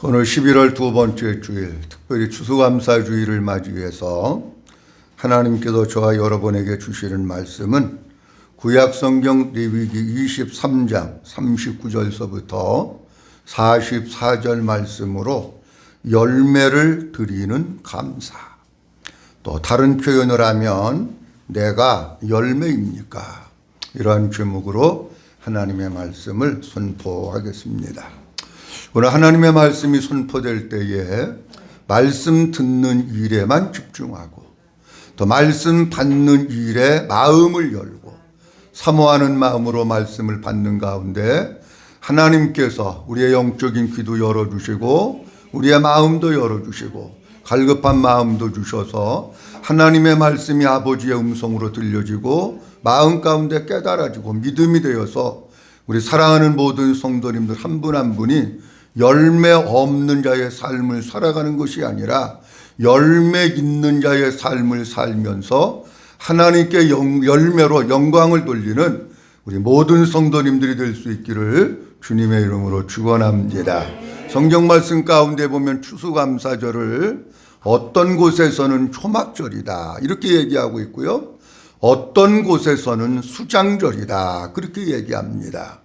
오늘 11월 두 번째 주일, 특별히 추수감사주일을 맞이해서 하나님께서 저와 여러분에게 주시는 말씀은 구약성경 레위기 23장 39절서부터 44절 말씀으로 열매를 드리는 감사. 또 다른 표현을 하면 내가 열매입니까? 이러한 제목으로 하나님의 말씀을 선포하겠습니다. 오늘 하나님의 말씀이 선포될 때에 말씀 듣는 일에만 집중하고 또 말씀 받는 일에 마음을 열고 사모하는 마음으로 말씀을 받는 가운데 하나님께서 우리의 영적인 귀도 열어주시고 우리의 마음도 열어주시고 갈급한 마음도 주셔서 하나님의 말씀이 아버지의 음성으로 들려지고 마음 가운데 깨달아지고 믿음이 되어서 우리 사랑하는 모든 성도님들 한 분 한 분이 열매 없는 자의 삶을 살아가는 것이 아니라 열매 있는 자의 삶을 살면서 하나님께 열매로 영광을 돌리는 우리 모든 성도님들이 될 수 있기를 주님의 이름으로 축원합니다. 성경 말씀 가운데 보면 추수감사절을 어떤 곳에서는 초막절이다 이렇게 얘기하고 있고요. 어떤 곳에서는 수장절이다 그렇게 얘기합니다.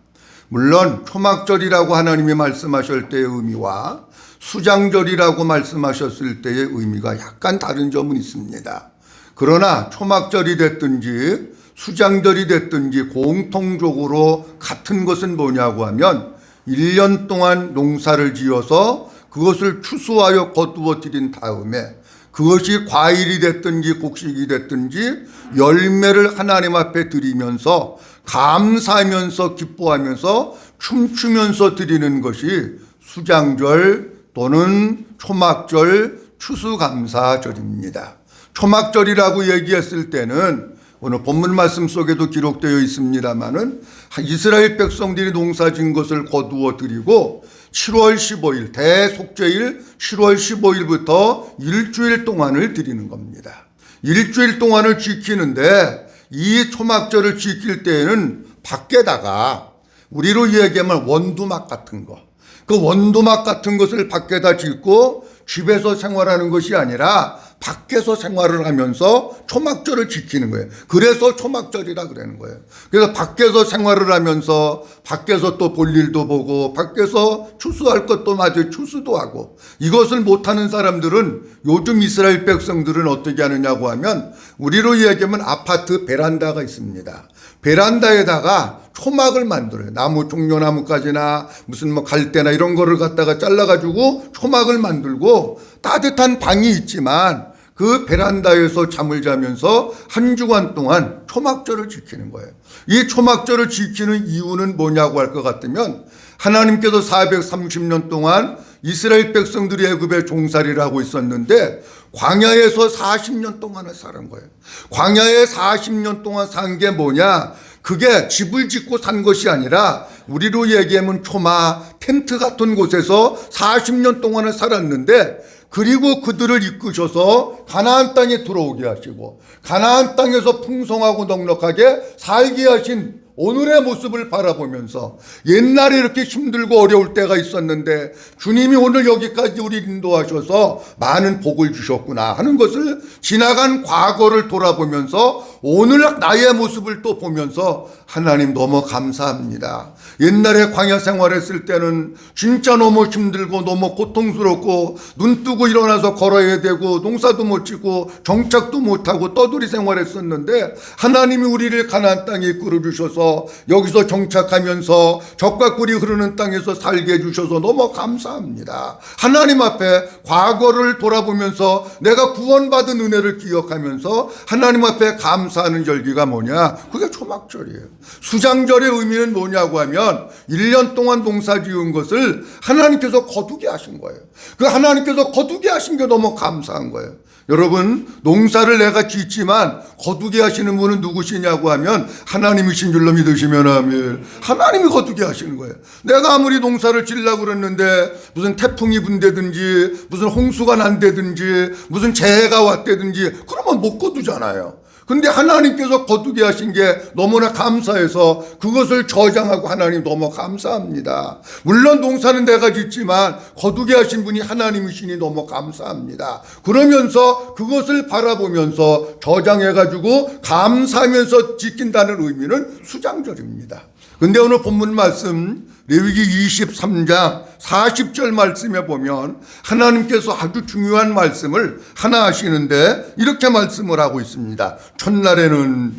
물론 초막절이라고 하나님이 말씀하실 때의 의미와 수장절이라고 말씀하셨을 때의 의미가 약간 다른 점은 있습니다. 그러나 초막절이 됐든지 수장절이 됐든지 공통적으로 같은 것은 뭐냐고 하면 1년 동안 농사를 지어서 그것을 추수하여 거두어 드린 다음에 그것이 과일이 됐든지 곡식이 됐든지 열매를 하나님 앞에 드리면서 감사하면서 기뻐하면서 춤추면서 드리는 것이 수장절 또는 초막절 추수감사절입니다. 초막절이라고 얘기했을 때는 오늘 본문 말씀 속에도 기록되어 있습니다마는 이스라엘 백성들이 농사진 것을 거두어 드리고 7월 15일 대속죄일 7월 15일부터 일주일 동안을 드리는 겁니다. 일주일 동안을 지키는데 이 초막절을 지킬 때에는 밖에다가 우리로 얘기하면 원두막 같은 거, 그 원두막 같은 것을 밖에다 짓고 집에서 생활하는 것이 아니라 밖에서 생활을 하면서 초막절을 지키는 거예요. 그래서 초막절이라 그러는 거예요. 그래서 밖에서 생활을 하면서 밖에서 또 볼 일도 보고 밖에서 추수할 것도 마저 추수도 하고 이것을 못하는 사람들은 요즘 이스라엘 백성들은 어떻게 하느냐고 하면 우리로 얘기하면 아파트 베란다가 있습니다. 베란다에다가 초막을 만들어요. 나무 종려나무까지나 무슨 뭐 갈대나 이런 거를 갖다가 잘라가지고 초막을 만들고 따뜻한 방이 있지만 그 베란다에서 잠을 자면서 한 주간 동안 초막절을 지키는 거예요. 이 초막절을 지키는 이유는 뭐냐고 할 것 같으면 하나님께서 430년 동안 이스라엘 백성들이 애굽에 종살이를 하고 있었는데 광야에서 40년 동안을 사는 거예요. 광야에 40년 동안 산 게 뭐냐? 그게 집을 짓고 산 것이 아니라 우리로 얘기하면 초막, 텐트 같은 곳에서 40년 동안을 살았는데 그리고 그들을 이끄셔서 가나안 땅에 들어오게 하시고 가나안 땅에서 풍성하고 넉넉하게 살게 하신 오늘의 모습을 바라보면서 옛날에 이렇게 힘들고 어려울 때가 있었는데 주님이 오늘 여기까지 우리 인도하셔서 많은 복을 주셨구나 하는 것을 지나간 과거를 돌아보면서 오늘 나의 모습을 또 보면서 하나님 너무 감사합니다. 옛날에 광야 생활했을 때는 진짜 너무 힘들고 너무 고통스럽고 눈 뜨고 일어나서 걸어야 되고 농사도 못 짓고 정착도 못하고 떠돌이 생활했었는데 하나님이 우리를 가나안 땅에 이끌어 주셔서 여기서 정착하면서 젖과 꿀이 흐르는 땅에서 살게 해주셔서 너무 감사합니다. 하나님 앞에 과거를 돌아보면서 내가 구원받은 은혜를 기억하면서 하나님 앞에 감사하는 절기가 뭐냐? 그게 초막절이에요. 수장절의 의미는 뭐냐고 하면 1년 동안 농사 지은 것을 하나님께서 거두게 하신 거예요. 그 하나님께서 거두게 하신 게 너무 감사한 거예요. 여러분, 농사를 내가 짓지만 거두게 하시는 분은 누구시냐고 하면 하나님이신 줄로 믿으시면 아멘. 하나님이 거두게 하시는 거예요. 내가 아무리 농사를 지으려고 그랬는데 무슨 태풍이 분다든지 무슨 홍수가 난다든지 무슨 재해가 왔다든지 그러면 못 거두잖아요. 근데 하나님께서 거두게 하신 게 너무나 감사해서 그것을 저장하고 하나님 너무 감사합니다. 물론 농사는 내가 짓지만 거두게 하신 분이 하나님이시니 너무 감사합니다. 그러면서 그것을 바라보면서 저장해가지고 감사하면서 지킨다는 의미는 수장절입니다. 근데 오늘 본문 말씀 레위기 23장 40절 말씀에 보면 하나님께서 아주 중요한 말씀을 하나 하시는데 이렇게 말씀을 하고 있습니다. 첫날에는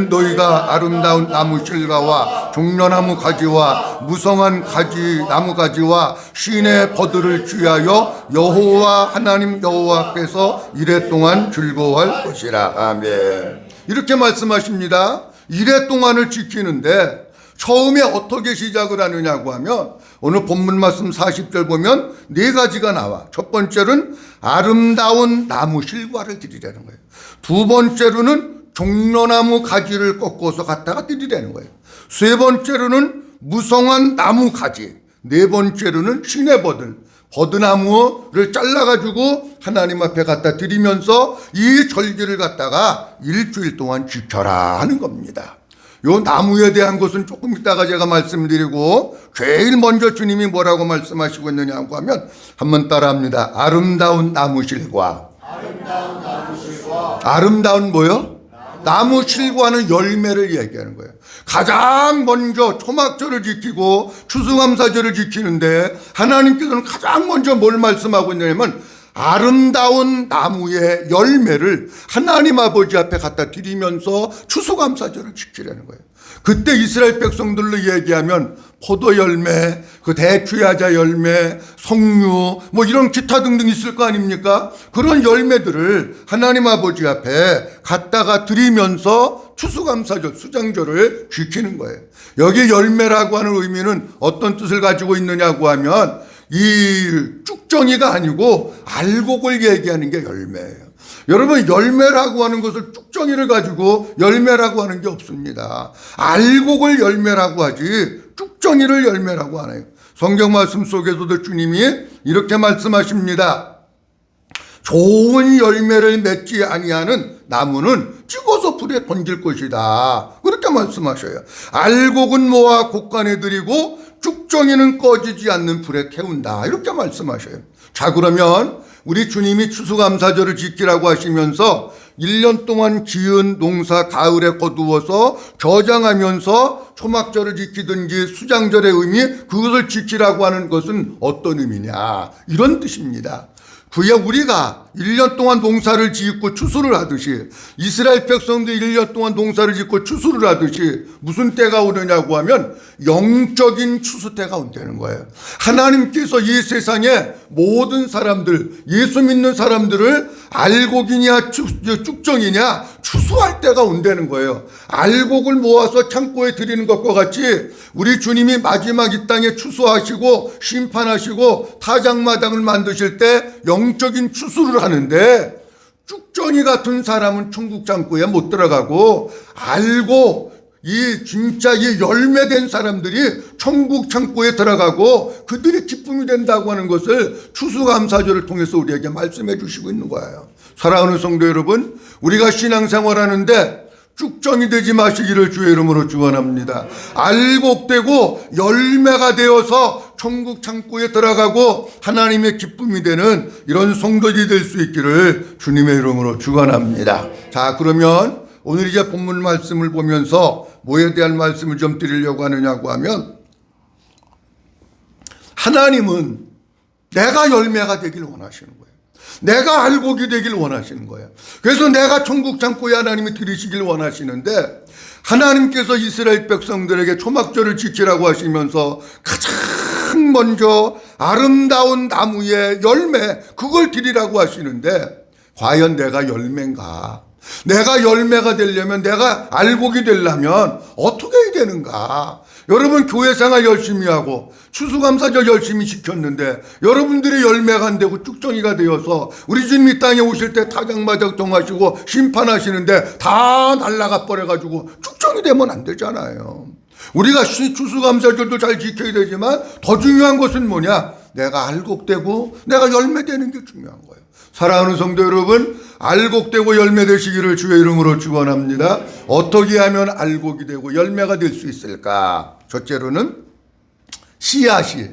너희가 아름다운 나무 실과와 종려나무 가지와 무성한 가지 나무 가지와 신의 버들을 취하여 여호와 하나님 여호와께서 이래 동안 즐거워할 것이라. 아멘. 이렇게 말씀하십니다. 이래 동안을 지키는데 처음에 어떻게 시작을 하느냐고 하면 오늘 본문 말씀 40절 보면 네 가지가 나와. 첫 번째로는 아름다운 나무 실과를 드리라는 거예요. 두 번째로는 종려나무 가지를 꺾어서 갖다가 드리라는 거예요. 세 번째로는 무성한 나무 가지. 네 번째로는 신의 버드나무를 잘라가지고 하나님 앞에 갖다 드리면서 이 절기를 갖다가 일주일 동안 지켜라 하는 겁니다. 요 나무에 대한 것은 조금 이따가 제가 말씀드리고 제일 먼저 주님이 뭐라고 말씀하시고 있느냐고 하면 한번 따라합니다. 아름다운 나무 실과. 아름다운 뭐요? 나무 실과는 열매를 얘기하는 거예요. 가장 먼저 초막절을 지키고 추수감사절을 지키는데 하나님께서는 가장 먼저 뭘 말씀하고 있냐면 아름다운 나무의 열매를 하나님 아버지 앞에 갖다 드리면서 추수감사절을 지키라는 거예요. 그때 이스라엘 백성들로 얘기하면 포도 열매, 그 대추야자 열매, 석류, 뭐 이런 기타 등등 있을 거 아닙니까? 그런 열매들을 하나님 아버지 앞에 갖다가 드리면서 추수감사절, 수장절을 지키는 거예요. 여기 열매라고 하는 의미는 어떤 뜻을 가지고 있느냐고 하면 이 쭉정이가 아니고 알곡을 얘기하는 게 열매예요. 여러분, 열매라고 하는 것을 쭉정이를 가지고 열매라고 하는 게 없습니다. 알곡을 열매라고 하지 쭉정이를 열매라고 하나요? 성경 말씀 속에서도 주님이 이렇게 말씀하십니다. 좋은 열매를 맺지 아니하는 나무는 찍어서 불에 던질 것이다. 그렇게 말씀하셔요. 알곡은 모아 곳간에 들이고 쭉정이는 꺼지지 않는 불에 태운다. 이렇게 말씀하셔요. 자, 그러면 우리 주님이 추수감사절을 지키라고 하시면서 1년 동안 지은 농사 가을에 거두어서 저장하면서 초막절을 지키든지 수장절의 의미, 그것을 지키라고 하는 것은 어떤 의미냐, 이런 뜻입니다. 그야 우리가 1년 동안 농사를 짓고 추수를 하듯이 이스라엘 백성들이 1년 동안 농사를 짓고 추수를 하듯이 무슨 때가 오느냐고 하면 영적인 추수 때가 온다는 거예요. 하나님께서 이 세상에 모든 사람들, 예수 믿는 사람들을 알곡이냐 쭉정이냐 추수할 때가 온다는 거예요. 알곡을 모아서 창고에 드리는 것과 같이 우리 주님이 마지막 이 땅에 추수하시고 심판하시고 타작마당을 만드실 때 영적인 추수를 하는데 쭉정이 같은 사람은 천국 창고에 못 들어가고 알고 이 진짜 이 열매된 사람들이 천국 창고에 들어가고 그들의 기쁨이 된다고 하는 것을 추수감사절을 통해서 우리에게 말씀해 주시고 있는 거예요. 사랑하는 성도 여러분, 우리가 신앙생활하는데 쭉정이 되지 마시기를 주의 이름으로 축원합니다. 알곡되고 열매가 되어서 천국 창고에 들어가고 하나님의 기쁨이 되는 이런 성도들이 될 수 있기를 주님의 이름으로 축원합니다. 자, 그러면 오늘 이제 본문 말씀을 보면서 뭐에 대한 말씀을 좀 드리려고 하느냐고 하면 하나님은 내가 열매가 되길 원하시는 거예요. 내가 알곡이 되길 원하시는 거예요. 그래서 내가 천국 창고에 하나님이 들이시길 원하시는데 하나님께서 이스라엘 백성들에게 초막절을 지키라고 하시면서 가장 먼저 아름다운 나무의 열매, 그걸 드리라고 하시는데 과연 내가 열매인가? 내가 열매가 되려면, 내가 알곡이 되려면 어떻게 해야 되는가? 여러분, 교회 생활 열심히 하고 추수감사절 열심히 지켰는데 여러분들의 열매가 안 되고 쭉정이가 되어서 우리 주님 이 땅에 오실 때 타작마작 동하시고 심판하시는데 다 날아가 버려가지고 쭉정이 되면 안 되잖아요. 우리가 추수감사절도 잘 지켜야 되지만 더 중요한 것은 뭐냐? 내가 알곡되고 내가 열매되는 게 중요한 거예요. 사랑하는 성도 여러분, 알곡되고 열매 되시기를 주의 이름으로 축원합니다. 어떻게 하면 알곡이 되고 열매가 될 수 있을까? 첫째로는 씨앗이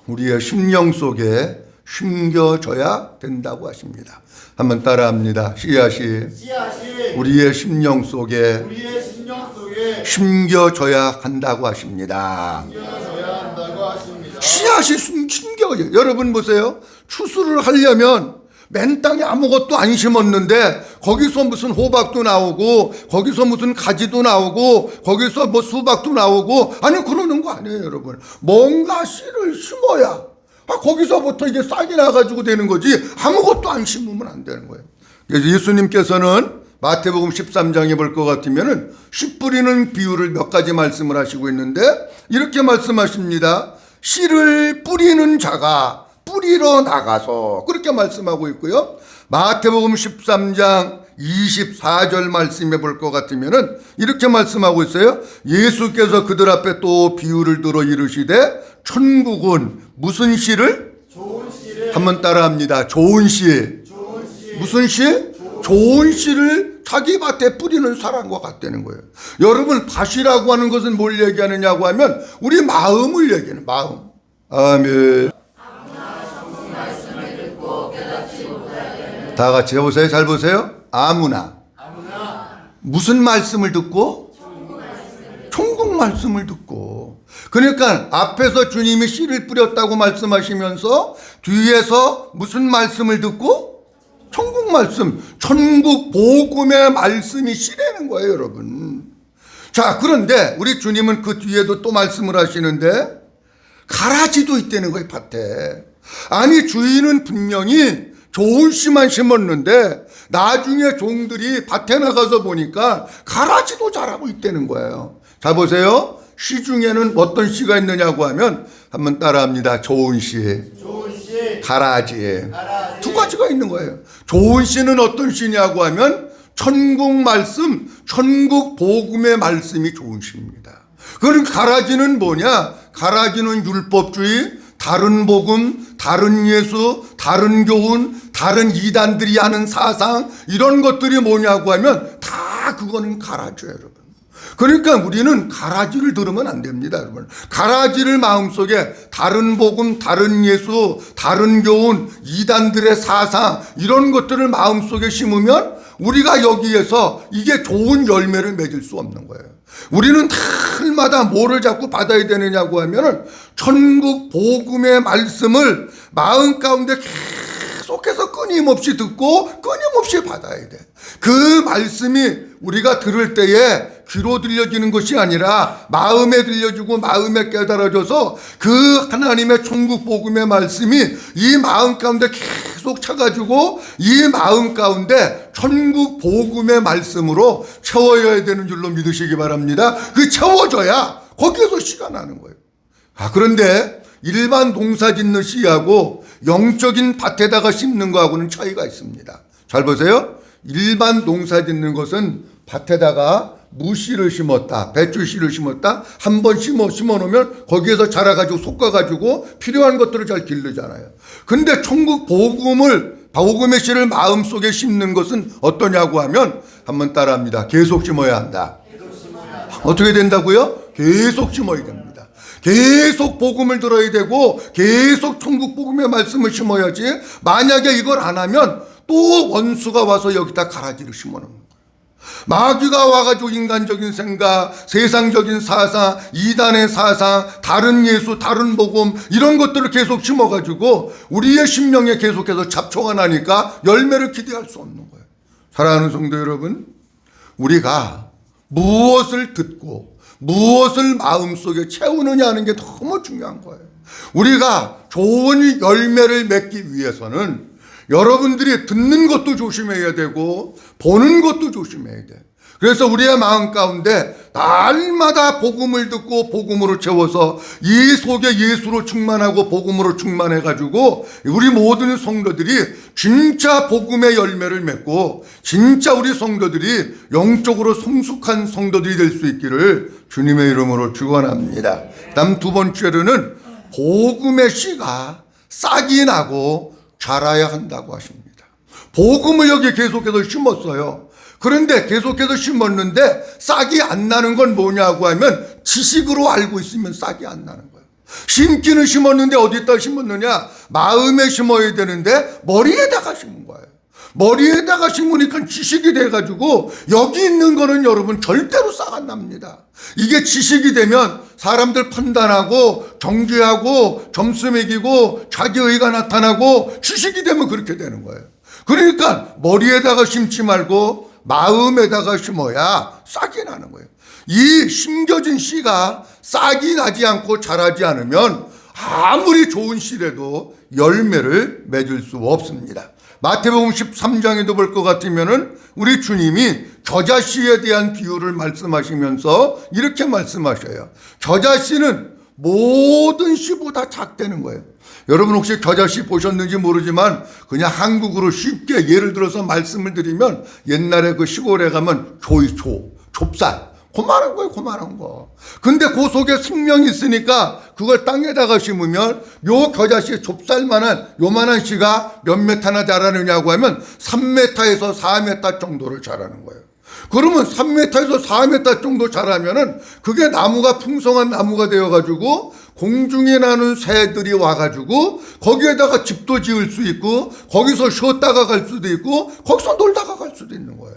우리의 심령 속에 심겨져야 된다고 하십니다. 한번 따라합니다. 씨앗이 우리의 심령 속에 심겨져야 한다고 하십니다. 씨앗이 심겨져요. 여러분 보세요. 추수를 하려면 맨 땅에 아무것도 안 심었는데 거기서 무슨 호박도 나오고 거기서 무슨 가지도 나오고 거기서 뭐 수박도 나오고, 아니 그러는 거 아니에요 여러분. 뭔가 씨를 심어야 거기서부터 이게 싹이 나가지고 되는 거지, 아무것도 안 심으면 안 되는 거예요. 그래서 예수님께서는 마태복음 13장에 볼 것 같으면은 씨 뿌리는 비유를 몇 가지 말씀을 하시고 있는데 이렇게 말씀하십니다. 씨를 뿌리는 자가 뿌리러 나가서, 그렇게 말씀하고 있고요. 마태복음 13장 24절 말씀해 볼 것 같으면은 이렇게 말씀하고 있어요. 예수께서 그들 앞에 또 비유를 들어 이르시되 천국은 무슨 씨를? 좋은 씨를. 한번 따라합니다. 좋은 씨. 무슨 씨? 좋은 씨를 자기 밭에 뿌리는 사람과 같다는 거예요. 여러분, 밭이라고 하는 것은 뭘 얘기하느냐고 하면 우리 마음을 얘기하는, 마음. 아멘. 다 같이 해보세요. 잘 보세요. 아무나. 무슨 말씀을 듣고? 천국 말씀을 듣고. 그러니까 앞에서 주님이 씨를 뿌렸다고 말씀하시면서 뒤에서 무슨 말씀을 듣고? 천국 말씀, 천국 복음의 말씀이 씨라는 거예요 여러분. 자, 그런데 우리 주님은 그 뒤에도 또 말씀을 하시는데 가라지도 있다는 거예요 밭에. 아니 주인은 분명히 좋은 씨만 심었는데 나중에 종들이 밭에 나가서 보니까 가라지도 자라고 있다는 거예요. 자 보세요. 씨 중에는 어떤 씨가 있느냐고 하면 한번 따라합니다. 좋은 씨, 가라지. 두 가지가 있는 거예요. 좋은 씨는 어떤 씨냐고 하면 천국 말씀, 천국 복음의 말씀이 좋은 씨입니다. 그럼 가라지는 뭐냐? 가라지는 율법주의, 다른 복음, 다른 예수, 다른 교훈, 다른 이단들이 하는 사상, 이런 것들이 뭐냐고 하면 다 그거는 가라지예요 여러분. 그러니까 우리는 가라지를 들으면 안 됩니다 여러분. 가라지를 마음속에 다른 복음, 다른 예수, 다른 교훈, 이단들의 사상, 이런 것들을 마음속에 심으면 우리가 여기에서 이게 좋은 열매를 맺을 수 없는 거예요. 우리는 날마다 뭐를 자꾸 받아야 되느냐고 하면은 천국 복음의 말씀을 마음 가운데 계속해서 끊임없이 듣고 끊임없이 받아야 돼. 그 말씀이 우리가 들을 때에 귀로 들려지는 것이 아니라 마음에 들려주고 마음에 깨달아져서 그 하나님의 천국 복음의 말씀이 이 마음 가운데 계속 차가지고 이 마음 가운데 천국 복음의 말씀으로 채워야 되는 줄로 믿으시기 바랍니다. 그 채워져야 거기에서 씨가 나는 거예요. 그런데 일반 농사 짓는 씨하고 영적인 밭에다가 심는 거하고는 차이가 있습니다. 잘 보세요. 일반 농사 짓는 것은 밭에다가 무씨를 심었다, 배추씨를 심었다, 한 번 심어 놓으면 거기에서 자라가지고 솎아가지고 필요한 것들을 잘 기르잖아요. 근데 천국 복음의 씨를 마음속에 심는 것은 어떠냐고 하면 한번 따라합니다. 계속 심어야 한다. 어떻게 된다고요? 계속 심어야 됩니다. 계속 복음을 들어야 되고 계속 천국 복음의 말씀을 심어야지, 만약에 이걸 안 하면 또 원수가 와서 여기다 가라지를 심어놓는 거예요. 마귀가 와가지고 인간적인 생각, 세상적인 사상, 이단의 사상, 다른 예수, 다른 복음, 이런 것들을 계속 심어가지고 우리의 심령에 계속해서 잡초가 나니까 열매를 기대할 수 없는 거예요. 사랑하는 성도 여러분, 우리가 무엇을 듣고 무엇을 마음속에 채우느냐 하는 게 너무 중요한 거예요. 우리가 좋은 열매를 맺기 위해서는 여러분들이 듣는 것도 조심해야 되고 보는 것도 조심해야 돼. 그래서 우리의 마음 가운데 날마다 복음을 듣고 복음으로 채워서 이 속에 예수로 충만하고 복음으로 충만해가지고 우리 모든 성도들이 진짜 복음의 열매를 맺고 진짜 우리 성도들이 영적으로 성숙한 성도들이 될 수 있기를 주님의 이름으로 축원합니다. 다음 두 번째로는 복음의 씨가 싹이 나고 자라야 한다고 하십니다. 복음을 여기 계속해서 심었어요. 그런데 계속해서 심었는데 싹이 안 나는 건 뭐냐고 하면 지식으로 알고 있으면 싹이 안 나는 거예요. 심기는 심었는데 어디다 심었느냐? 마음에 심어야 되는데 머리에다가 심은 거예요. 머리에다가 심으니까 지식이 돼가지고 여기 있는 거는 여러분 절대로 싹 안 납니다. 이게 지식이 되면 사람들 판단하고 정죄하고 점수 매기고 자기의가 나타나고 지식이 되면 그렇게 되는 거예요. 그러니까 머리에다가 심지 말고 마음에다가 심어야 싹이 나는 거예요. 이 심겨진 씨가 싹이 나지 않고 자라지 않으면 아무리 좋은 씨라도 열매를 맺을 수 없습니다. 마태복음 13장에도 볼 것 같으면은 우리 주님이 겨자씨에 대한 비유를 말씀하시면서 이렇게 말씀하셔요. 겨자씨는 모든 씨보다 작다는 거예요. 여러분 혹시 겨자씨 보셨는지 모르지만 그냥 한국으로 쉽게 예를 들어서 말씀을 드리면 옛날에 그 시골에 가면 좁쌀 고만한 거예요. 고만한 거. 근데 그 속에 생명이 있으니까 그걸 땅에다가 심으면 요 겨자씨 좁쌀만한 요만한 씨가 몇 메타나 자라느냐고 하면 3m에서 4m 정도를 자라는 거예요. 그러면 3m에서 4m 정도 자라면은 그게 나무가 풍성한 나무가 되어가지고 공중에 나는 새들이 와가지고 거기에다가 집도 지을 수 있고 거기서 쉬었다가 갈 수도 있고 거기서 놀다가 갈 수도 있는 거예요.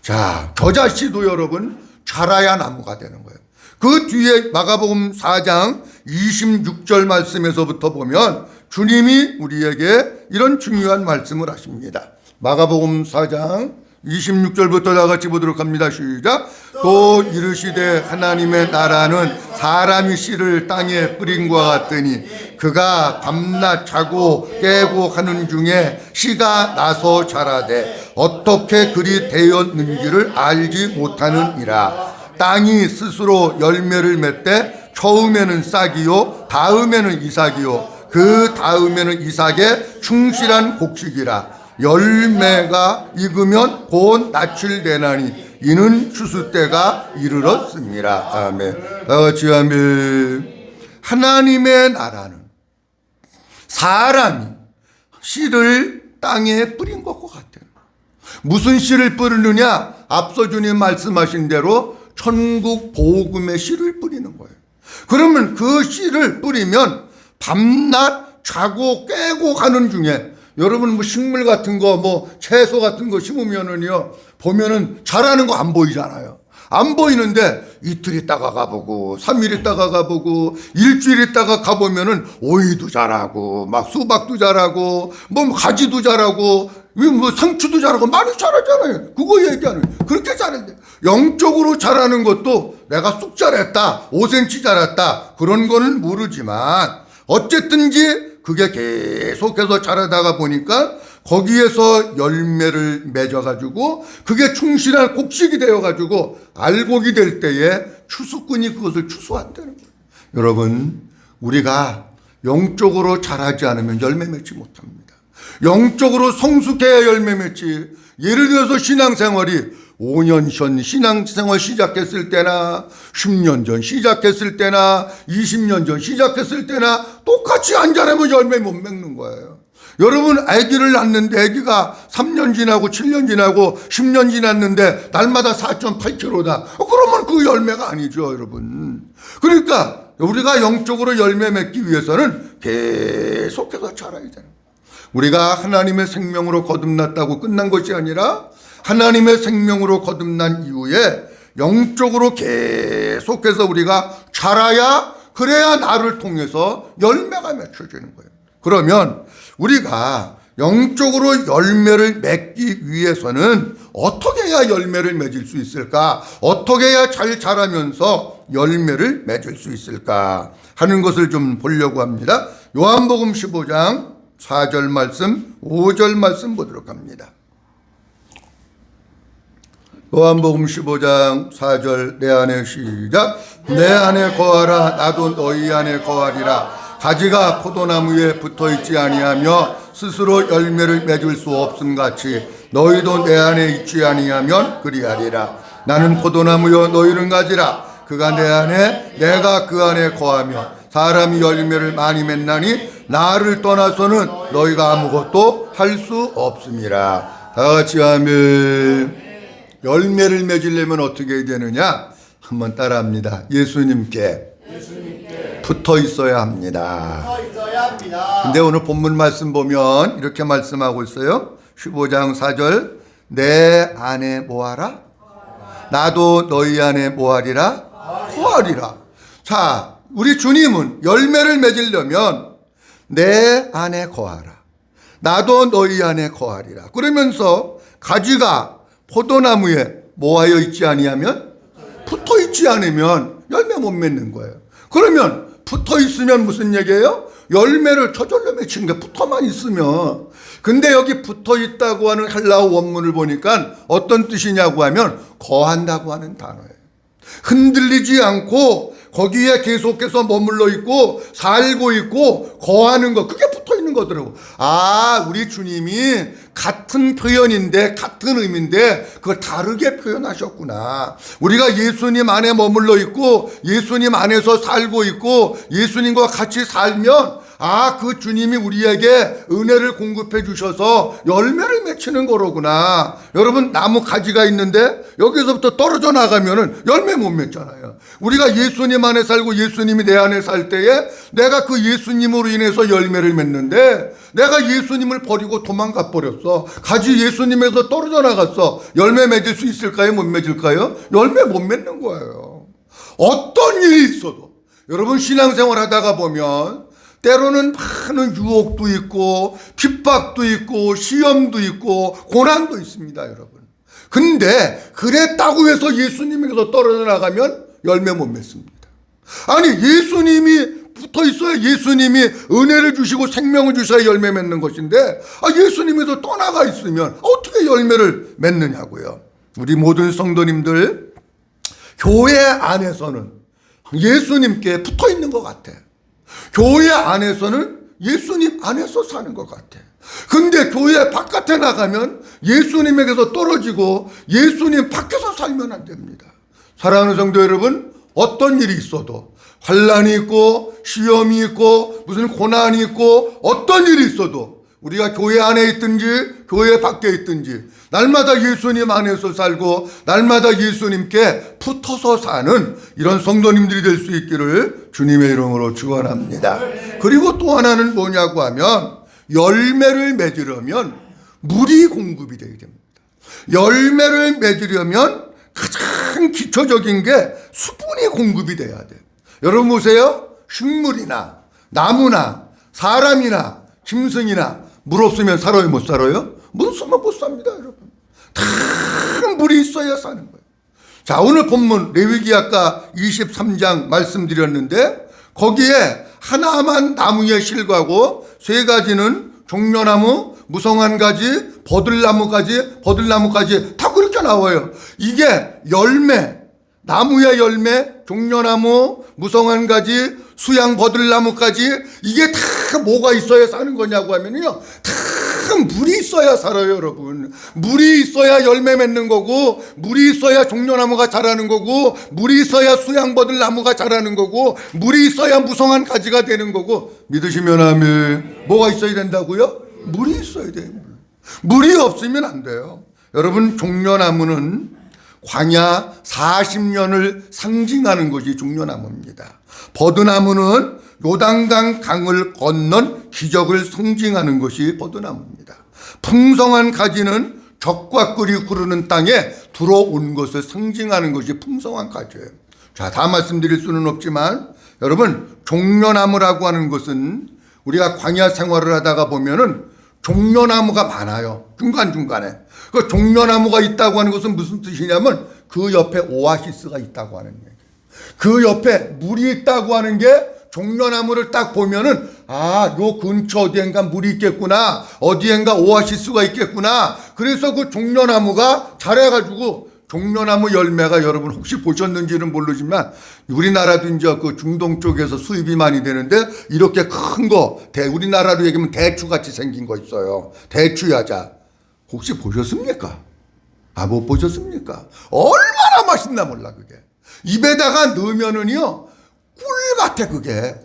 자, 겨자씨도 여러분 자라야 나무가 되는 거예요. 그 뒤에 마가복음 4장 26절 말씀에서부터 보면 주님이 우리에게 이런 중요한 말씀을 하십니다. 마가복음 4장 26절부터 다 같이 보도록 합니다. 시작. 또 이르시되 하나님의 나라는 사람이 씨를 땅에 뿌린과 같으니 그가 밤낮 자고 깨고 하는 중에 씨가 나서 자라되 어떻게 그리 되었는지를 알지 못하느니라. 땅이 스스로 열매를 맺되 처음에는 싹이요 다음에는 이삭이요 그 다음에는 이삭의 충실한 곡식이라. 열매가 익으면 곧 낯을 내나니 이는 추수 때가 이르렀습니다. 아멘. 다 같이 아멘. 하나님의 나라는 사람이 씨를 땅에 뿌린 것과 같아요. 무슨 씨를 뿌리느냐? 앞서 주님 말씀하신 대로 천국 복음의 씨를 뿌리는 거예요. 그러면 그 씨를 뿌리면 밤낮 자고 깨고 가는 중에 여러분 뭐 식물 같은 거 뭐 채소 같은 거 심으면은요 보면은 자라는 거 안 보이잖아요. 안 보이는데 이틀 있다가 가보고 3일 있다가 가보고 일주일 있다가 가보면은 오이도 자라고 막 수박도 자라고 뭐 가지도 자라고 뭐 상추도 자라고 많이 자라잖아요. 그거 얘기하는 그렇게 자란대. 영적으로 자라는 것도 내가 쑥 자랐다 5cm 자랐다 그런 거는 모르지만 어쨌든지 그게 계속해서 자라다가 보니까 거기에서 열매를 맺어가지고 그게 충실한 곡식이 되어가지고 알곡이 될 때에 추수꾼이 그것을 추수한다는 거예요. 여러분 우리가 영적으로 자라지 않으면 열매 맺지 못합니다. 영적으로 성숙해야 열매 맺지. 예를 들어서 신앙생활이 5년 전 신앙생활 시작했을 때나 10년 전 시작했을 때나 20년 전 시작했을 때나 똑같이 안 자라면 열매 못 맺는 거예요. 여러분 아기를 낳는데 아기가 3년 지나고 7년 지나고 10년 지났는데 날마다 4.8kg다. 그러면 그 열매가 아니죠 여러분. 그러니까 우리가 영적으로 열매 맺기 위해서는 계속해서 자라야 되는 거예요. 우리가 하나님의 생명으로 거듭났다고 끝난 것이 아니라 하나님의 생명으로 거듭난 이후에 영적으로 계속해서 우리가 자라야 그래야 나를 통해서 열매가 맺혀지는 거예요. 그러면 우리가 영적으로 열매를 맺기 위해서는 어떻게 해야 열매를 맺을 수 있을까? 어떻게 해야 잘 자라면서 열매를 맺을 수 있을까? 하는 것을 좀 보려고 합니다. 요한복음 15장 4절 말씀, 5절 말씀 보도록 합니다. 요한복음 15장 4절 내 안에 시작. 내 안에 거하라 나도 너희 안에 거하리라. 가지가 포도나무에 붙어있지 아니하며 스스로 열매를 맺을 수 없음같이 너희도 내 안에 있지 아니하면 그리하리라. 나는 포도나무여 너희는 가지라. 그가 내 안에 내가 그 안에 거하며 사람이 열매를 많이 맺나니 나를 떠나서는 너희가 아무것도 할 수 없습니다. 다 같이 아멘. 열매를 맺으려면 어떻게 해야 되느냐? 한번 따라합니다. 예수님께 붙어 있어야 합니다. 근데 오늘 본문 말씀 보면 이렇게 말씀하고 있어요. 15장 4절, 내 안에 뭐하라? 나도 너희 안에 뭐하리라? 거하리라. 자, 우리 주님은 열매를 맺으려면 내 안에 거하라. 나도 너희 안에 거하리라. 그러면서 가지가 포도나무에 뭐하여 있지 아니하면, 붙어 있지 않으면 열매 못 맺는 거예요. 그러면 붙어 있으면 무슨 얘기예요? 열매를 저절로 맺히는 게 붙어만 있으면. 근데 여기 붙어 있다고 하는 헬라어 원문을 보니까 어떤 뜻이냐고 하면 거한다고 하는 단어예요. 흔들리지 않고 거기에 계속해서 머물러 있고 살고 있고 거하는 거, 그게 붙어 있는 거더라고. 아, 우리 주님이 같은 표현인데 같은 의미인데 그걸 다르게 표현하셨구나. 우리가 예수님 안에 머물러 있고 예수님 안에서 살고 있고 예수님과 같이 살면 그 주님이 우리에게 은혜를 공급해 주셔서 열매를 맺히는 거로구나. 여러분, 나무 가지가 있는데 여기서부터 떨어져 나가면은 열매 못 맺잖아요. 우리가 예수님 안에 살고 예수님이 내 안에 살 때에 내가 그 예수님으로 인해서 열매를 맺는데, 내가 예수님을 버리고 도망가 버렸어. 가지 예수님에서 떨어져 나갔어. 열매 맺을 수 있을까요? 못 맺을까요? 열매 못 맺는 거예요. 어떤 일이 있어도. 여러분, 신앙생활 하다가 보면 때로는 많은 유혹도 있고 핍박도 있고 시험도 있고 고난도 있습니다, 여러분. 근데 그랬다고 해서 예수님에게서 떨어져 나가면 열매 못 맺습니다. 아니, 예수님이 붙어 있어야 예수님이 은혜를 주시고 생명을 주셔야 열매 맺는 것인데, 예수님에서 떠나가 있으면 어떻게 열매를 맺느냐고요. 우리 모든 성도님들, 교회 안에서는 예수님께 붙어 있는 것 같아. 교회 안에서는 예수님 안에서 사는 것 같아. 근데 교회 바깥에 나가면 예수님에게서 떨어지고 예수님 밖에서 살면 안 됩니다. 사랑하는 성도 여러분, 어떤 일이 있어도, 환난이 있고 시험이 있고 무슨 고난이 있고 어떤 일이 있어도, 우리가 교회 안에 있든지 교회 밖에 있든지 날마다 예수님 안에서 살고 날마다 예수님께 붙어서 사는 이런 성도님들이 될 수 있기를 주님의 이름으로 축원합니다. 그리고 또 하나는 뭐냐고 하면, 열매를 맺으려면 물이 공급이 되어야 됩니다. 열매를 맺으려면 가장 기초적인 게 수분이 공급이 돼야 돼요. 여러분 보세요. 식물이나 나무나 사람이나 짐승이나 물 없으면 살아요, 못 살아요? 물 없으면 못 삽니다, 여러분. 다 물이 있어야 사는 거예요. 자, 오늘 본문 레위기 아까 23장 말씀드렸는데, 거기에 하나만 나무의 실과고 세 가지는 종려나무, 무성한 가지, 버들나무까지 다 그렇게 나와요. 이게 열매, 나무의 열매, 종려나무, 무성한 가지, 수양 버들나무까지, 이게 다 뭐가 있어야 사는 거냐고 하면요, 다 물이 있어야 살아요, 여러분. 물이 있어야 열매 맺는 거고, 물이 있어야 종려나무가 자라는 거고, 물이 있어야 수양 버들나무가 자라는 거고, 물이 있어야 무성한 가지가 되는 거고. 믿으시면 아멘. 뭐가 있어야 된다고요? 물이 있어야 돼요. 물이 없으면 안 돼요. 여러분, 종려나무는 광야 40년을 상징하는 것이 종려나무입니다. 버드나무는 요단강 강을 건넌 기적을 상징하는 것이 버드나무입니다. 풍성한 가지는 적과 꿀이 흐르는 땅에 들어온 것을 상징하는 것이 풍성한 가지예요. 자, 다 말씀드릴 수는 없지만 여러분, 종려나무라고 하는 것은 우리가 광야 생활을 하다가 보면은 종려나무가 많아요. 중간중간에. 그 종려나무가 있다고 하는 것은 무슨 뜻이냐면 그 옆에 오아시스가 있다고 하는 얘기예요. 그 옆에 물이 있다고 하는 게, 종려나무를 딱 보면은 요 근처 어디엔가 물이 있겠구나, 어디엔가 오아시스가 있겠구나. 그래서 그 종려나무가 자라가지고, 종려나무 열매가 여러분 혹시 보셨는지는 모르지만 우리나라도 이제 그 중동 쪽에서 수입이 많이 되는데, 이렇게 큰 거, 우리나라로 얘기하면 대추같이 생긴 거 있어요. 대추야자. 혹시 보셨습니까? 못 보셨습니까? 얼마나 맛있나 몰라, 그게. 입에다가 넣으면은요, 꿀 같아, 그게.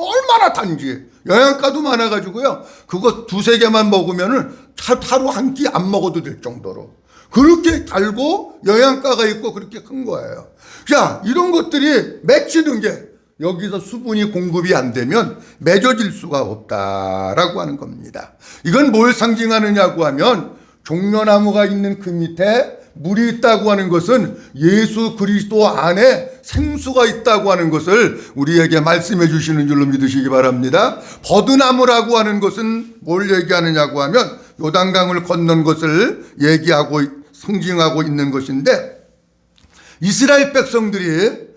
얼마나 단지 영양가도 많아가지고요. 그거 두세 개만 먹으면은 하루 한 끼 안 먹어도 될 정도로 그렇게 달고 영양가가 있고 그렇게 큰 거예요. 자, 이런 것들이 맺히는 게 여기서 수분이 공급이 안 되면 맺어질 수가 없다라고 하는 겁니다. 이건 뭘 상징하느냐고 하면 종려나무가 있는 그 밑에 물이 있다고 하는 것은 예수 그리스도 안에 생수가 있다고 하는 것을 우리에게 말씀해 주시는 줄로 믿으시기 바랍니다. 버드나무라고 하는 것은 뭘 얘기하느냐고 하면 요단강을 건넌 것을 얘기하고 상징하고 있는 것인데, 이스라엘 백성들이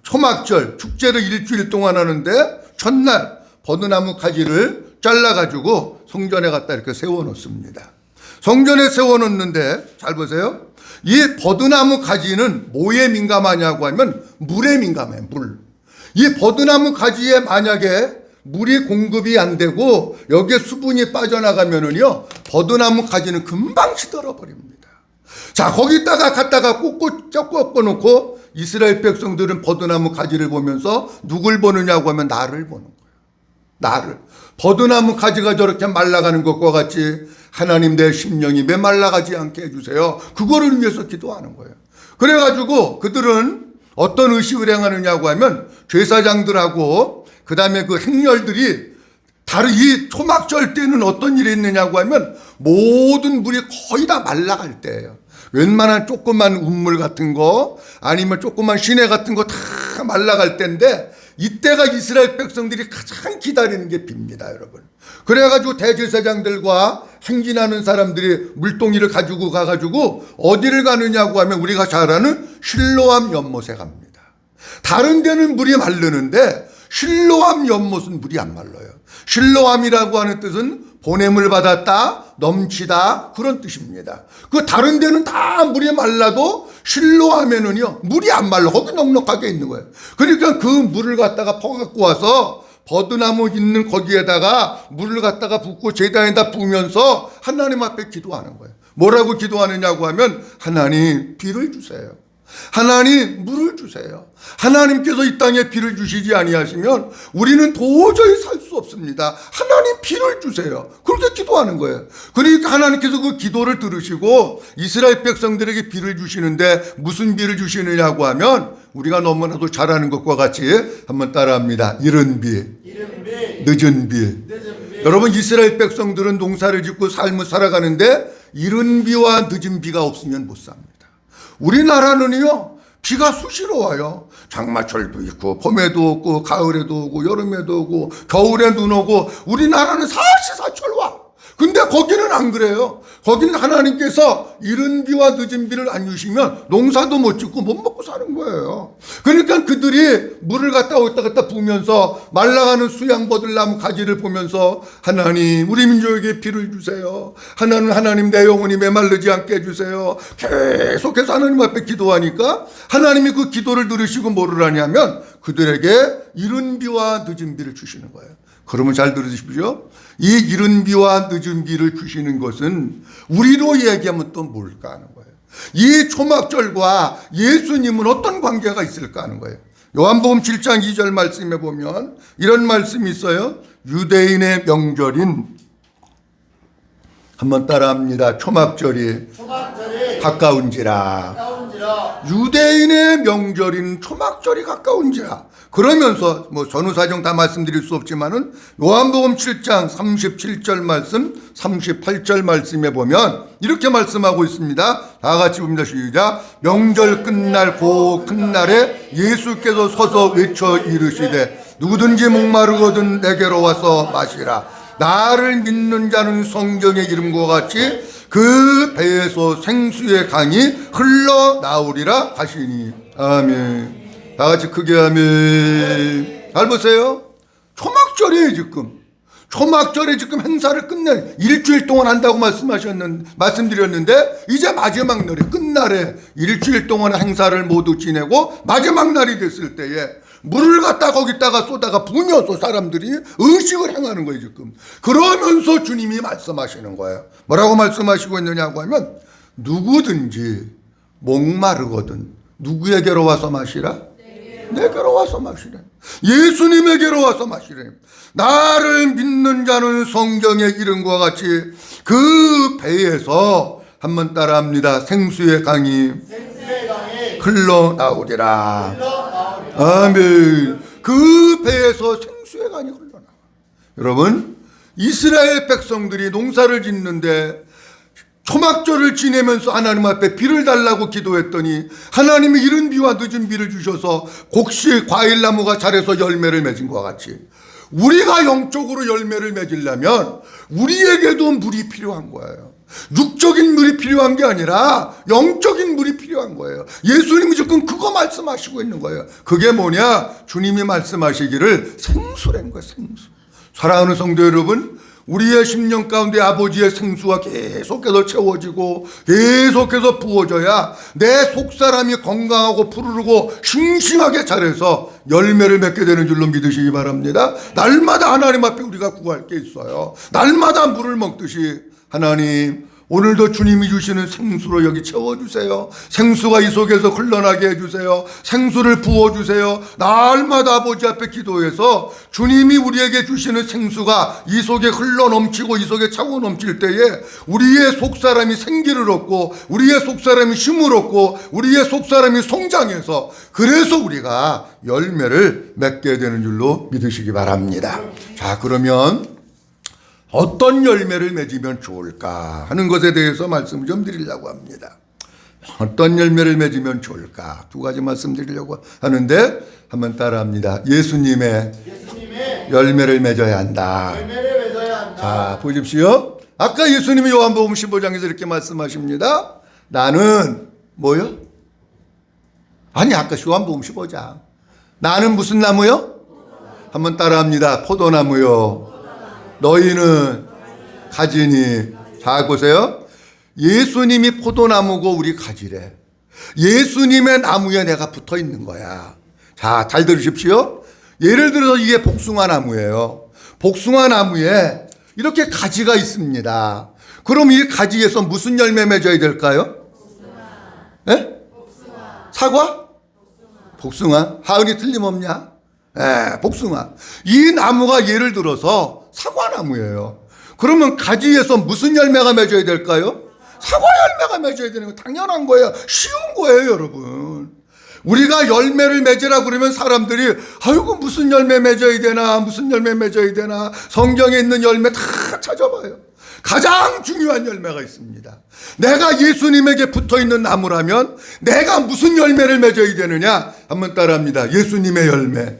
초막절 축제를 일주일 동안 하는데 첫날 버드나무 가지를 잘라가지고 성전에 갖다 이렇게 세워놓습니다. 성전에 세워놓는데 잘 보세요. 이 버드나무 가지는 뭐에 민감하냐고 하면 물에 민감해요. 물. 이 버드나무 가지에 만약에 물이 공급이 안 되고 여기에 수분이 빠져나가면은요, 버드나무 가지는 금방 시들어 버립니다. 자, 거기다가 갖다가 꺾어 놓고 이스라엘 백성들은 버드나무 가지를 보면서 누굴 보느냐고 하면 나를 보는 거예요. 나를. 버드나무 가지가 저렇게 말라가는 것과 같이 하나님 내 심령이 메말라가지 않게 해주세요. 그거를 위해서 기도하는 거예요. 그래가지고 그들은 어떤 의식을 행하느냐고 하면 제사장들하고 그 다음에 그 행렬들이 다른 이 초막절 때는 어떤 일이 있느냐고 하면 모든 물이 거의 다 말라갈 때예요. 웬만한 조그만 운물 같은 거 아니면 조그만 시내 같은 거 다 말라갈 때인데, 이때가 이스라엘 백성들이 가장 기다리는 게 비입니다, 여러분. 그래가지고 대제사장들과 행진하는 사람들이 물동이를 가지고 가가지고 어디를 가느냐고 하면 우리가 잘 아는 실로암 연못에 갑니다. 다른 데는 물이 마르는데 실로암 연못은 물이 안 말라요. 실로암이라고 하는 뜻은 보냄을 받았다, 넘치다, 그런 뜻입니다. 그 다른 데는 다 물이 말라도 실로암에는요 물이 안 말라. 거기 넉넉하게 있는 거예요. 그러니까 그 물을 갖다가 퍼갖고 와서 버드나무 있는 거기에다가 물을 갖다가 붓고 제단에다 부으면서 하나님 앞에 기도하는 거예요. 뭐라고 기도하느냐고 하면 하나님 비를 주세요. 하나님 물을 주세요. 하나님께서 이 땅에 비를 주시지 아니하시면 우리는 도저히 살 수 없습니다. 하나님 비를 주세요. 그렇게 기도하는 거예요. 그러니까 하나님께서 그 기도를 들으시고 이스라엘 백성들에게 비를 주시는데 무슨 비를 주시느냐고 하면 우리가 너무나도 잘 아는 것과 같이 한번 따라합니다. 이른 비, 늦은 비. 여러분, 이스라엘 백성들은 농사를 짓고 삶을 살아가는데 이른 비와 늦은 비가 없으면 못 삽니다. 우리나라는요 비가 수시로 와요. 장마철도 있고 봄에도 오고 가을에도 오고 여름에도 오고 겨울에 눈 오고 우리나라는 사시사철 와. 근데 거기는 안 그래요. 거기는 하나님께서 이른 비와 늦은 비를 안 주시면 농사도 못 짓고 못 먹고 사는 거예요. 그러니까 그들이 물을 갖다 어디다 갖다 부으면서 말라가는 수양버들나무 가지를 보면서 하나님 우리 민족에게 비를 주세요. 하나님 내 영혼이 메말르지 않게 해주세요. 계속해서 하나님 앞에 기도하니까 하나님이 그 기도를 들으시고 뭐를 하냐면 그들에게 이른 비와 늦은 비를 주시는 거예요. 그러면 잘 들으십시오. 이 이른 비와 늦은 비를 주시는 것은 우리로 얘기하면 또 뭘까 하는 거예요. 이 초막절과 예수님은 어떤 관계가 있을까 하는 거예요. 요한복음 7장 2절 말씀에 보면 이런 말씀이 있어요. 유대인의 명절인, 한번 따라합니다. 초막절이 가까운지라. 유대인의 명절인 초막절이 가까운지라. 그러면서 뭐 전후사정 다 말씀드릴 수 없지만은 요한복음 7장 37절 말씀 38절 말씀에 보면 이렇게 말씀하고 있습니다. 다 같이 봅니다. 시작. 명절 끝날 그 큰 날에 예수께서 서서 외쳐 이르시되 누구든지 목마르거든 내게로 와서 마시라. 나를 믿는 자는 성경의 이름과 같이 그 배에서 생수의 강이 흘러나오리라 하시니. 아멘. 다 같이 크게 아멘. 잘 보세요. 초막절이에요 지금. 초막절에 지금 행사를 끝내 일주일 동안 한다고 말씀드렸는데 이제 마지막 날에 끝날에 일주일 동안 행사를 모두 지내고 마지막 날이 됐을 때에 물을 갖다 거기다가 쏟아가 부으면서 사람들이 의식을 행하는 거예요 지금. 그러면서 주님이 말씀하시는 거예요. 뭐라고 말씀하시고 있느냐고 하면 누구든지 목마르거든 누구에게로 와서 마시라? 내게로 와서 마시래. 예수님에게로 와서 마시래. 나를 믿는 자는 성경의 이름과 같이 그 배에서 한번 따라합니다. 생수의 강이 흘러나오리라. 아멘. 그 배에서 생수의 강이 흘러나와. 여러분, 이스라엘 백성들이 농사를 짓는데 초막절을 지내면서 하나님 앞에 비를 달라고 기도했더니 하나님이 이른 비와 늦은 비를 주셔서 곡식 과일나무가 자라서 열매를 맺은 것과 같이 우리가 영적으로 열매를 맺으려면 우리에게도 물이 필요한 거예요. 육적인 물이 필요한 게 아니라 영적인 물이 필요한 거예요. 예수님이 지금 그거 말씀하시고 있는 거예요. 그게 뭐냐? 주님이 말씀하시기를 생수라는 거예요. 생수. 사랑하는 성도 여러분, 우리의 심령 가운데 아버지의 생수가 계속해서 채워지고 계속해서 부어져야 내 속사람이 건강하고 푸르르고 싱싱하게 자라서 열매를 맺게 되는 줄로 믿으시기 바랍니다. 날마다 하나님 앞에 우리가 구할 게 있어요. 날마다 물을 먹듯이 하나님, 오늘도 주님이 주시는 생수로 여기 채워주세요. 생수가 이 속에서 흘러나게 해주세요. 생수를 부어주세요. 날마다 아버지 앞에 기도해서 주님이 우리에게 주시는 생수가 이 속에 흘러넘치고 이 속에 차고 넘칠 때에 우리의 속사람이 생기를 얻고 우리의 속사람이 힘을 얻고 우리의 속사람이 성장해서 그래서 우리가 열매를 맺게 되는 줄로 믿으시기 바랍니다. 자, 그러면 어떤 열매를 맺으면 좋을까 하는 것에 대해서 말씀을 좀 드리려고 합니다. 어떤 열매를 맺으면 좋을까? 두 가지 말씀드리려고 하는데 한번 따라합니다. 예수님의 열매를 맺어야 한다. 자, 보십시오. 아까 예수님이 요한복음 15장에서 이렇게 말씀하십니다. 나는 뭐요? 아니, 아까 요한복음 15장. 나는 무슨 나무요? 한번 따라합니다. 포도나무요. 너희는 가지니. 자, 보세요. 예수님이 포도나무고 우리 가지래. 예수님의 나무에 내가 붙어 있는 거야. 자, 잘 들으십시오. 예를 들어서 이게 복숭아 나무예요. 복숭아 나무에 이렇게 가지가 있습니다. 그럼 이 가지에서 무슨 열매 맺어야 될까요? 예? 사과? 복숭아. 하은이 틀림없냐? 예, 복숭아. 이 나무가 예를 들어서 사과나무예요. 그러면 가지에서 무슨 열매가 맺어야 될까요? 사과 열매가 맺어야 되는 거 당연한 거예요. 쉬운 거예요, 여러분. 우리가 열매를 맺으라 그러면 사람들이 아이고 무슨 열매 맺어야 되나 무슨 열매 맺어야 되나 성경에 있는 열매 다 찾아봐요. 가장 중요한 열매가 있습니다. 내가 예수님에게 붙어있는 나무라면 내가 무슨 열매를 맺어야 되느냐? 한번 따라합니다. 예수님의 열매.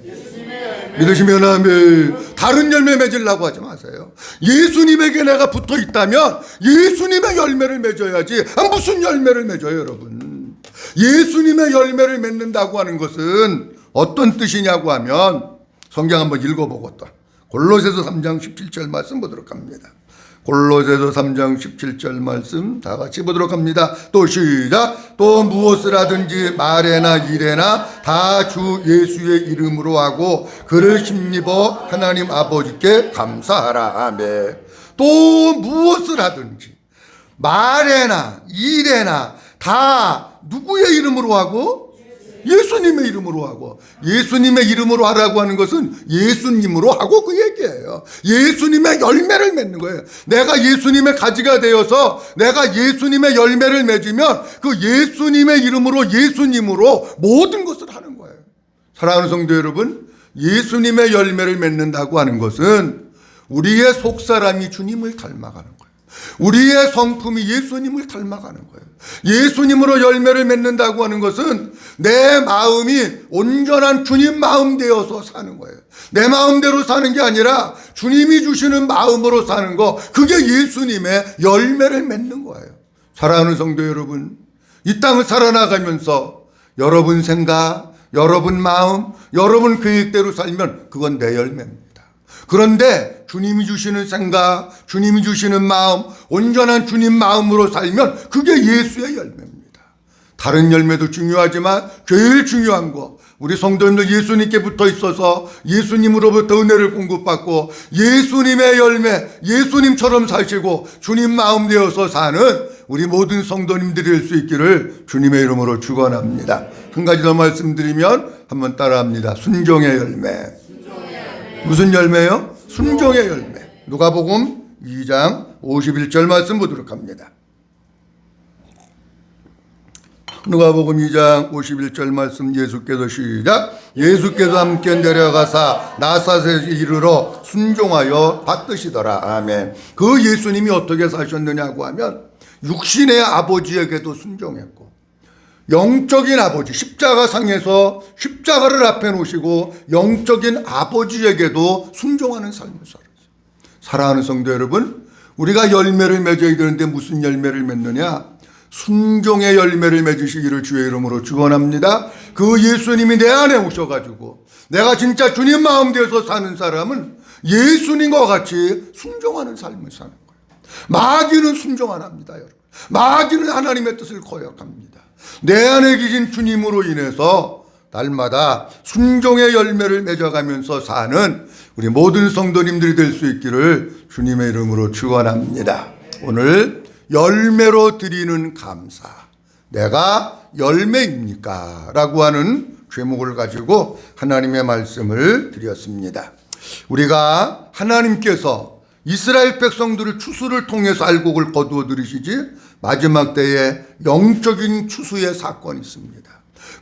믿으시면 아멘. 다른 열매 맺으려고 하지 마세요. 예수님에게 내가 붙어 있다면 예수님의 열매를 맺어야지. 무슨 열매를 맺어요, 여러분? 예수님의 열매를 맺는다고 하는 것은 어떤 뜻이냐고 하면 성경 한번 읽어보고 또 골로새서 3장 17절 말씀 보도록 합니다. 골로새서 3장 17절 말씀 다 같이 보도록 합니다. 또 시작. 또 무엇을 하든지 말에나 일에나 다 주 예수의 이름으로 하고 그를 힘입어 하나님 아버지께 감사하라. 아멘. 또 무엇을 하든지 말에나 일에나 다 누구의 이름으로 하고? 예수님의 이름으로 하고. 예수님의 이름으로 하라고 하는 것은 예수님으로 하고 그 얘기예요. 예수님의 열매를 맺는 거예요. 내가 예수님의 가지가 되어서 내가 예수님의 열매를 맺으면 그 예수님의 이름으로 예수님으로 모든 것을 하는 거예요. 사랑하는 성도 여러분, 예수님의 열매를 맺는다고 하는 것은 우리의 속사람이 주님을 닮아가는 거예요. 우리의 성품이 예수님을 닮아가는 거예요. 예수님으로 열매를 맺는다고 하는 것은 내 마음이 온전한 주님 마음 되어서 사는 거예요. 내 마음대로 사는 게 아니라 주님이 주시는 마음으로 사는 거, 그게 예수님의 열매를 맺는 거예요. 사랑하는 성도 여러분, 이 땅을 살아나가면서 여러분 생각, 여러분 마음, 여러분 계획대로 살면 그건 내 열매입니다. 그런데 주님이 주시는 생각, 주님이 주시는 마음, 온전한 주님 마음으로 살면 그게 예수의 열매입니다. 다른 열매도 중요하지만 제일 중요한 거, 우리 성도님들 예수님께 붙어 있어서 예수님으로부터 은혜를 공급받고 예수님의 열매, 예수님처럼 사시고 주님 마음 되어서 사는 우리 모든 성도님들이 될 수 있기를 주님의 이름으로 축원합니다. 한 가지 더 말씀드리면 한번 따라합니다. 순종의 열매. 무슨 열매요? 순종의 열매. 누가복음 2장 51절 말씀 보도록 합니다. 누가복음 2장 51절 말씀 예수께서 시작. 예수께서 함께 내려가사 나사렛에 이르러 순종하여 받드시더라. 아멘. 그 예수님이 어떻게 사셨느냐고 하면 육신의 아버지에게도 순종했고 영적인 아버지 십자가상에서 십자가를 앞에 놓으시고 영적인 아버지에게도 순종하는 삶을 살았어요. 사랑하는 성도 여러분, 우리가 열매를 맺어야 되는데 무슨 열매를 맺느냐? 순종의 열매를 맺으시기를 주의 이름으로 축원합니다. 그 예수님이 내 안에 오셔가지고 내가 진짜 주님 마음 되어서 사는 사람은 예수님과 같이 순종하는 삶을 사는 거예요. 마귀는 순종 안 합니다, 여러분. 마귀는 하나님의 뜻을 거역합니다. 내 안에 계신 주님으로 인해서 날마다 순종의 열매를 맺어가면서 사는 우리 모든 성도님들이 될 수 있기를 주님의 이름으로 축원합니다. 오늘 열매로 드리는 감사. 내가 열매입니까? 라고 하는 제목을 가지고 하나님의 말씀을 드렸습니다. 우리가 하나님께서 이스라엘 백성들을 추수를 통해서 알곡을 거두어 들이시지 마지막 때에 영적인 추수의 사건이 있습니다.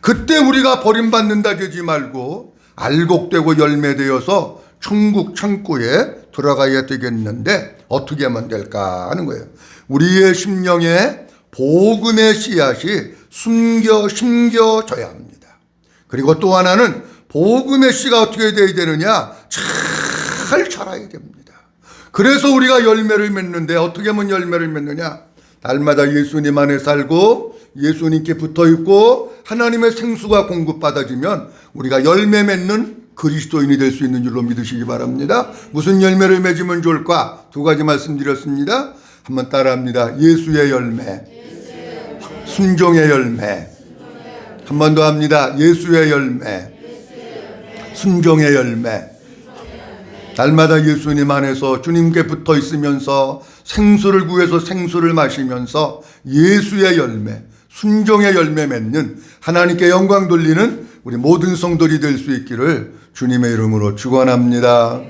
그때 우리가 버림받는다 되지 말고 알곡되고 열매되어서 천국 창고에 들어가야 되겠는데 어떻게 하면 될까 하는 거예요. 우리의 심령에 복음의 씨앗이 심겨져야 합니다. 그리고 또 하나는 복음의 씨가 어떻게 되어야 되느냐? 잘 자라야 됩니다. 그래서 우리가 열매를 맺는데 어떻게 하면 열매를 맺느냐? 날마다 예수님 안에 살고 예수님께 붙어있고 하나님의 생수가 공급받아지면 우리가 열매 맺는 그리스도인이 될 수 있는 줄로 믿으시기 바랍니다. 무슨 열매를 맺으면 좋을까? 두 가지 말씀드렸습니다. 한번 따라합니다. 예수의 열매, 순종의 열매. 한 번 더 합니다. 예수의 열매, 순종의 열매. 날마다 예수님 안에서 주님께 붙어 있으면서 생수를 구해서 생수를 마시면서 예수의 열매, 순종의 열매 맺는 하나님께 영광 돌리는 우리 모든 성도들이 될 수 있기를 주님의 이름으로 축원합니다.